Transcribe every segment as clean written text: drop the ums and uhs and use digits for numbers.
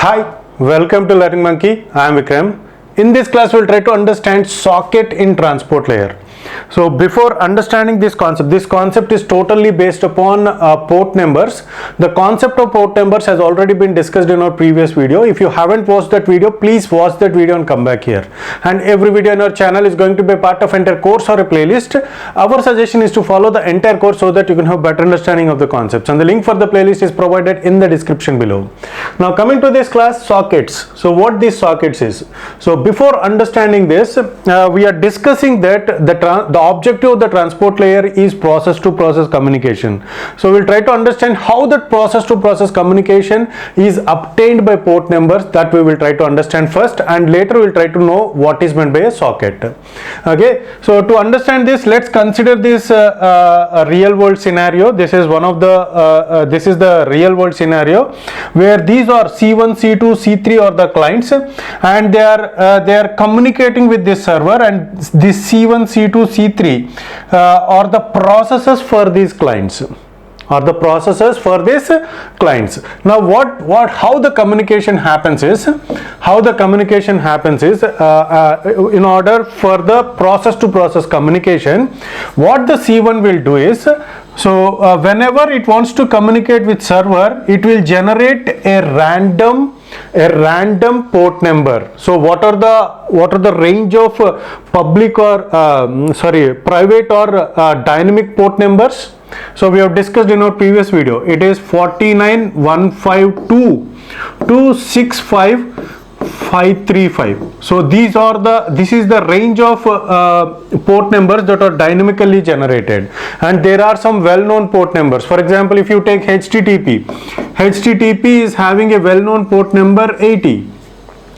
Hi, welcome to Learning Monkey. I am Vikram. In this class, we will try to understand socket in transport layer. So before understanding this concept is totally based upon port numbers. The concept of port numbers has already been discussed in our previous video. If you haven't watched that video, please watch that video and come back here. And every video in our channel is going to be a part of entire course or a playlist. Our suggestion is to follow the entire course so that you can have better understanding of the concepts. And the link for the playlist is provided in the description below. Now coming to this class, sockets. So what these sockets is? So before understanding this, we are discussing that the objective of the transport layer is process to process communication. So we'll try to understand how that process to process communication is obtained by port numbers. That we will try to understand first, and later we'll try to know what is meant by a socket. Okay, so to understand this, let's consider this a real world scenario. This is one of the this is the real world scenario where these are C1, C2, C3 are the clients, and they are communicating with this server, and this C1, C2, C3 are the processors for these clients. Now how the communication happens is, in order for the process to process communication, what the C1 will do is, whenever it wants to communicate with server, it will generate a random port number. So what are the range of public or private or dynamic port numbers? So we have discussed in our previous video. It is 49,152,265,535. So this is the range of port numbers that are dynamically generated, and there are some well-known port numbers. For example, if you take HTTP is having a well-known port number 80.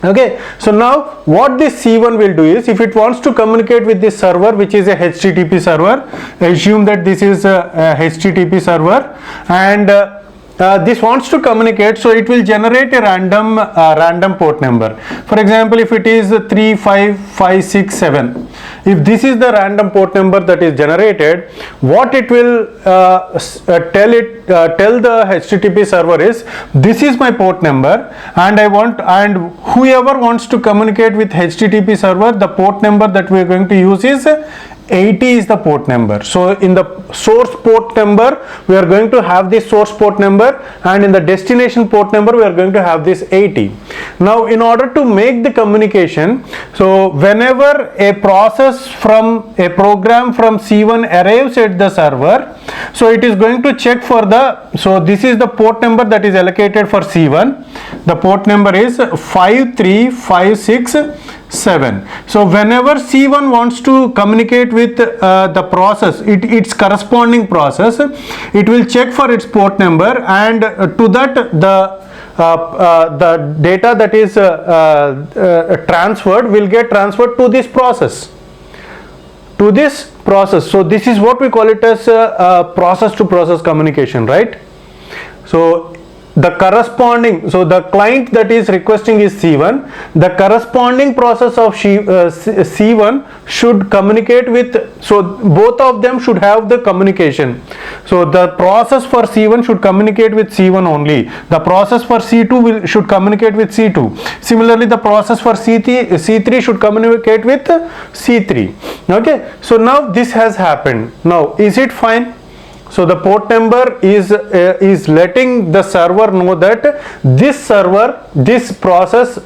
Okay, so now what this C1 will do is, if it wants to communicate with this server, which is a HTTP server, assume that this is a HTTP server, and this wants to communicate, so it will generate a random port number. For example, if it is 35567, if this is the random port number that is generated, what it will tell the HTTP server is, this is my port number, and whoever wants to communicate with HTTP server, the port number that we are going to use is 80 is the port number. So in the source port number, we are going to have this source port number, and in the destination port number, we are going to have this 80. Now in order to make the communication, so whenever a process from a program from C1 arrives at the server, so it is going to check for so this is the port number that is allocated for C1. The port number is 53567. So whenever C1 wants to communicate with the process, its corresponding process, it will check for its port number, and to that the data that is transferred will get transferred to this process. So this is what we call it as process to process communication, right? So the client that is requesting is C1. The corresponding process of C1 should communicate with, so both of them should have the communication. So the process for C1 should communicate with C1 only. The process for C2 should communicate with C2. Similarly, the process for C3 should communicate with C3. Okay, so now this has happened. Now is it fine? So the port number is letting the server know that this process,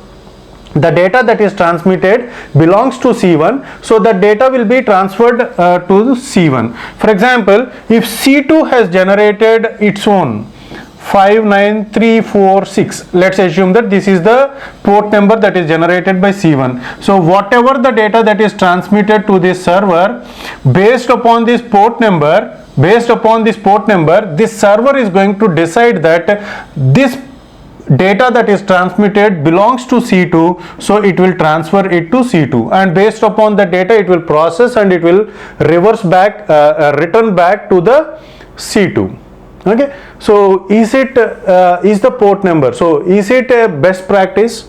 the data that is transmitted belongs to C1, so the data will be transferred to C1. For example, if C2 has generated its own 59346, let's assume that this is the port number that is generated by C1. So whatever the data that is transmitted to this server, based upon this port number, this server is going to decide that this data that is transmitted belongs to C2, so it will transfer it to C2, and based upon the data it will process, and it will return back to the C2. Okay, so is the port number, so is it a best practice?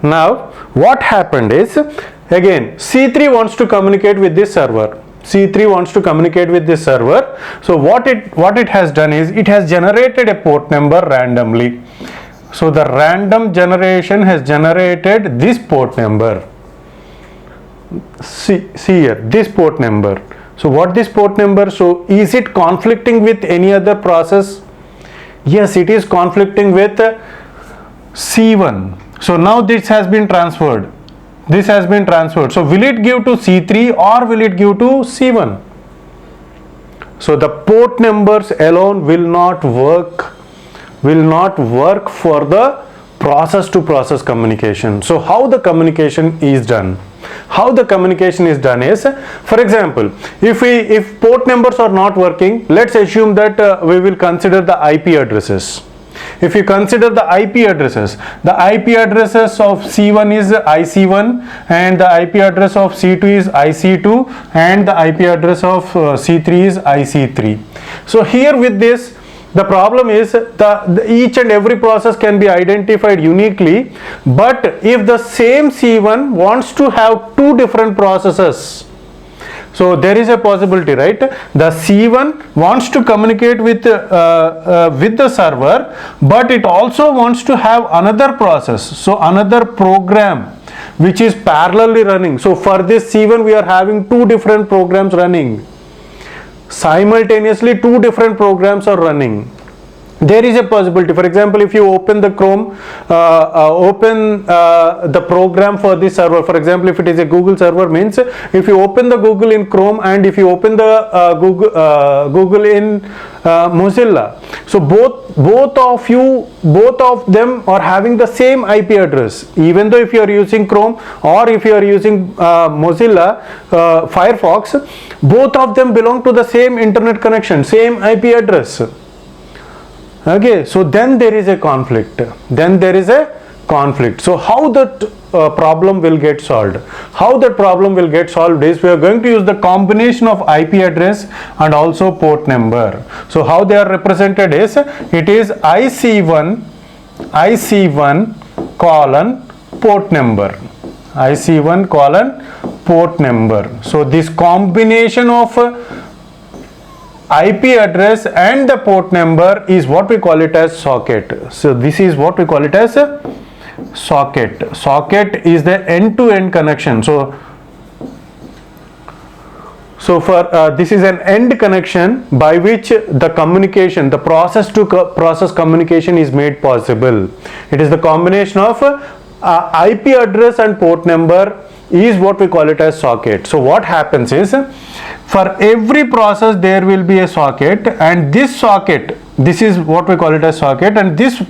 Now what happened is, again C3 wants to communicate with this server. So what it has done is, it has generated a port number randomly. So the random generation has generated this port number. See here, this port number. So what this port number? So is it conflicting with any other process? Yes, it is conflicting with C1. So now this has been transferred. This has been transferred. So will it give to C3 or will it give to C1? So the port numbers alone will not work for the process to process communication. So how the communication is done? How the communication is done is, for example, if port numbers are not working, let's assume that we will consider the IP addresses. If you consider the IP addresses of C1 is IC1 and the IP address of C2 is IC2 and the IP address of C3 is IC3. So here with this, the problem is each and every process can be identified uniquely, but if the same C1 wants to have two different processes, so there is a possibility, right? The C1 wants to communicate with the server, but it also wants to have another process, so another program which is parallelly running. So for this C1 we are having two different programs running. Simultaneously two different programs are running. There is a possibility. For example, if you open the Chrome, the program for this server, for example, if it is a Google server, means if you open the Google in Chrome and if you open the Google in Mozilla, so both of them are having the same IP address. Even though if you are using Chrome or if you are using Mozilla Firefox, both of them belong to the same internet connection, same IP address. Okay, so then there is a conflict. So how that problem will get solved? How that problem will get solved is we are going to use the combination of IP address and also port number. So how they are represented is, it is IC1 colon port number. IC1 colon port number. So this combination of IP address and the port number is what we call it as socket. So this is what we call it as a socket. Socket is the end-to-end connection. So for this is an end connection by which the communication, the process to process communication is made possible. It is the combination of IP address and port number is what we call it as socket. So what happens is, for every process there will be a socket, and this socket, this is what we call it as socket, and this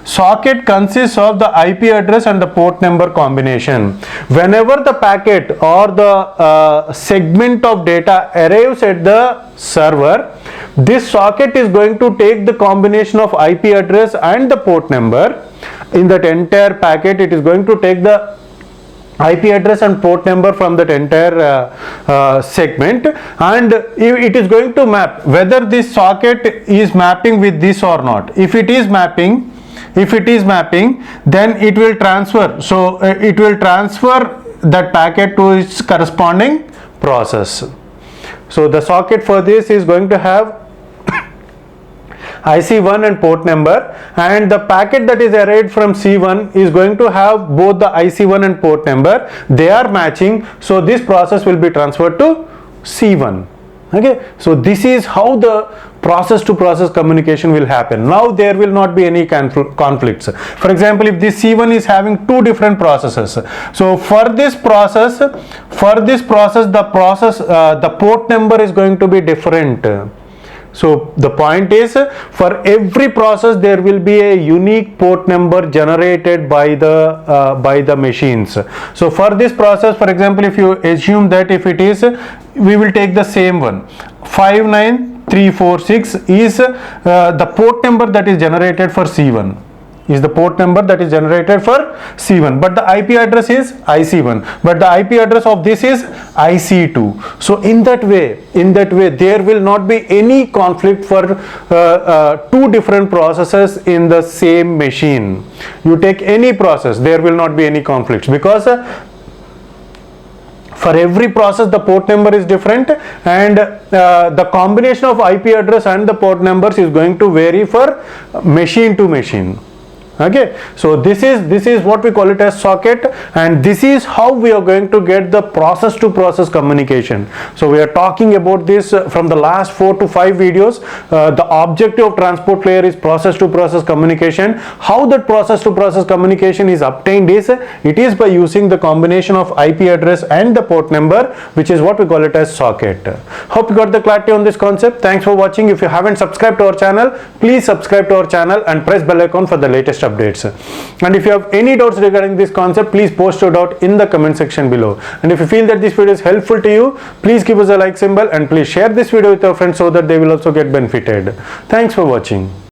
socket consists of the IP address and the port number combination. Whenever the packet or the segment of data arrives at the server, this socket is going to take the combination of IP address and the port number. In that entire packet, it is going to take the IP address and port number from that entire segment, and it is going to map whether this socket is mapping with this or not. If it is mapping, then it will transfer. So it will transfer that packet to its corresponding process. So the socket for this is going to have IC1 and port number, and the packet that is arrived from C1 is going to have both the IC1 and port number. They are matching, so this process will be transferred to C1. Okay, so this is how the process to process communication will happen. Now there will not be any conflicts. For example, if this C1 is having two different processes, so for this process the port number is going to be different. So the point is, for every process there will be a unique port number generated by the machines. So for this process, for example, if you assume that if it is, we will take the same one, 59346 is the port number that is generated for C1. Is the port number that is generated for C1, but the IP address is IC1, but the IP address of this is IC2. So in that way there will not be any conflict for two different processes in the same machine. You take any process, there will not be any conflicts, because for every process the port number is different, and the combination of IP address and the port numbers is going to vary for machine to machine. Okay, so this is what we call it as socket, and this is how we are going to get the process to process communication. So we are talking about this from the last 4 to 5 videos. The objective of transport layer is process to process communication. How that process to process communication is obtained is, it is by using the combination of IP address and the port number, which is what we call it as socket. Hope you got the clarity on this concept. Thanks for watching. If you haven't subscribed to our channel, please subscribe to our channel and press bell icon for the latest updates. And if you have any doubts regarding this concept, please post your doubt in the comment section below. And if you feel that this video is helpful to you, please give us a like symbol and please share this video with your friends so that they will also get benefited. Thanks for watching.